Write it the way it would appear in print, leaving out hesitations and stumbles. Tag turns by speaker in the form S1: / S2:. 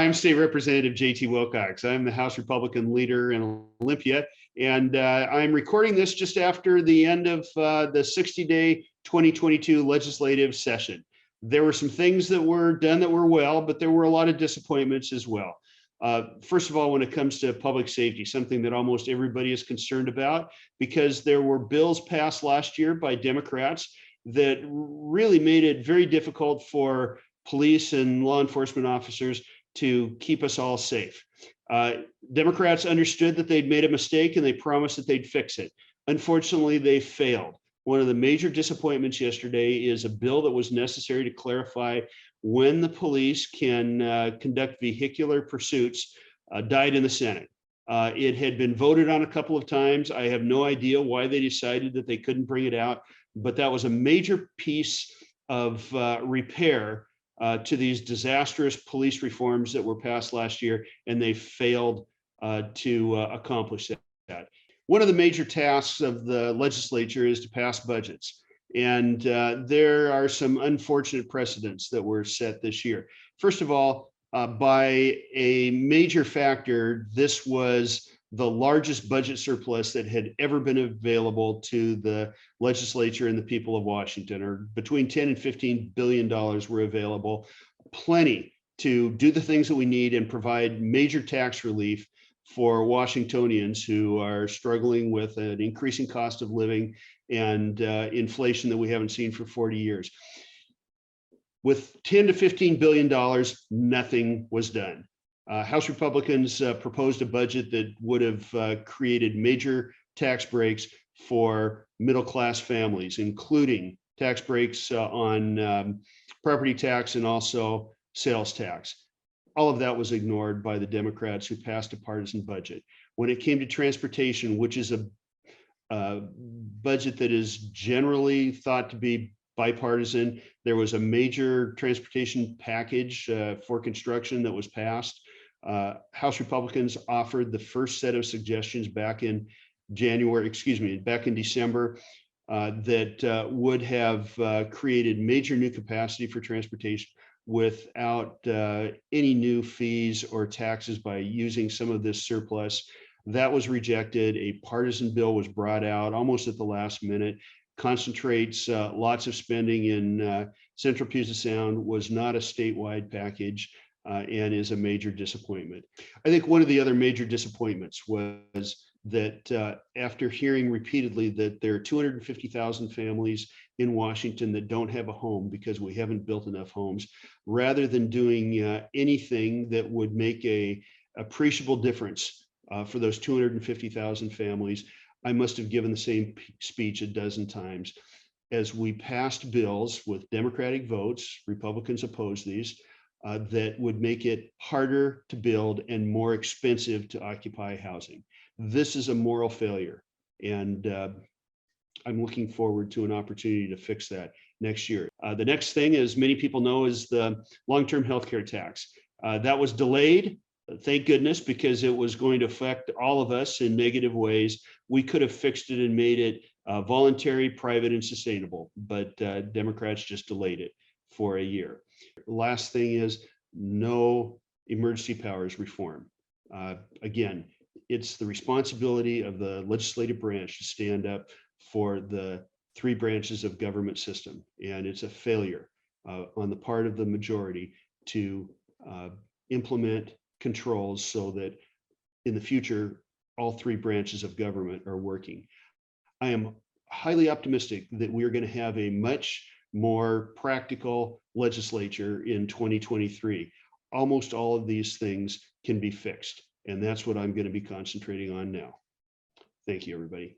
S1: I'm State Representative J.T. Wilcox. I'm the House Republican Leader in Olympia, and I'm recording this just after the end of the 60-day 2022 legislative session. There were some things that were done that were well, but there were a lot of disappointments as well. First of all, when it comes to public safety, something that almost everybody is concerned about, because there were bills passed last year by Democrats that really made it very difficult for police and law enforcement officers to keep us all safe. Democrats understood that they'd made a mistake and they promised that they'd fix it. Unfortunately, they failed. One of the major disappointments yesterday is a bill that was necessary to clarify when the police can conduct vehicular pursuits died in the Senate. It had been voted on a couple of times. I have no idea why they decided that they couldn't bring it out, but that was a major piece of repair to these disastrous police reforms that were passed last year, and they failed to accomplish that. One of the major tasks of the legislature is to pass budgets. And there are some unfortunate precedents that were set this year. First of all, by a major factor, this was the largest budget surplus that had ever been available to the legislature and the people of Washington, or between 10 and $15 billion were available, plenty to do the things that we need and provide major tax relief for Washingtonians who are struggling with an increasing cost of living and inflation that we haven't seen for 40 years. With $10 to $15 billion, nothing was done. House Republicans proposed a budget that would have created major tax breaks for middle-class families, including tax breaks on property tax and also sales tax. All of that was ignored by the Democrats, who passed a partisan budget. When it came to transportation, which is a budget that is generally thought to be bipartisan, there was a major transportation package for construction that was passed. House Republicans offered the first set of suggestions back in December, that would have created major new capacity for transportation without any new fees or taxes by using some of this surplus. That was rejected. A partisan bill was brought out almost at the last minute, concentrates lots of spending in Central Puget Sound, was not a statewide package, and is a major disappointment. I think one of the other major disappointments was that after hearing repeatedly that there are 250,000 families in Washington that don't have a home because we haven't built enough homes, rather than doing anything that would make a appreciable difference for those 250,000 families, I must have given the same speech a dozen times. As we passed bills with Democratic votes, Republicans opposed these, that would make it harder to build and more expensive to occupy housing. This is a moral failure, and I'm looking forward to an opportunity to fix that next year. The next thing, as many people know, is the long-term healthcare tax. That was delayed, thank goodness, because it was going to affect all of us in negative ways. We could have fixed it and made it voluntary, private, and sustainable, but Democrats just delayed it for a year. The last thing is no emergency powers reform. Again, it's the responsibility of the legislative branch to stand up for the three branches of government system. And it's a failure on the part of the majority to implement controls so that in the future, all three branches of government are working. I am highly optimistic that we are going to have a much more practical legislature in 2023. Almost all of these things can be fixed, and that's what I'm going to be concentrating on now. Thank you, everybody.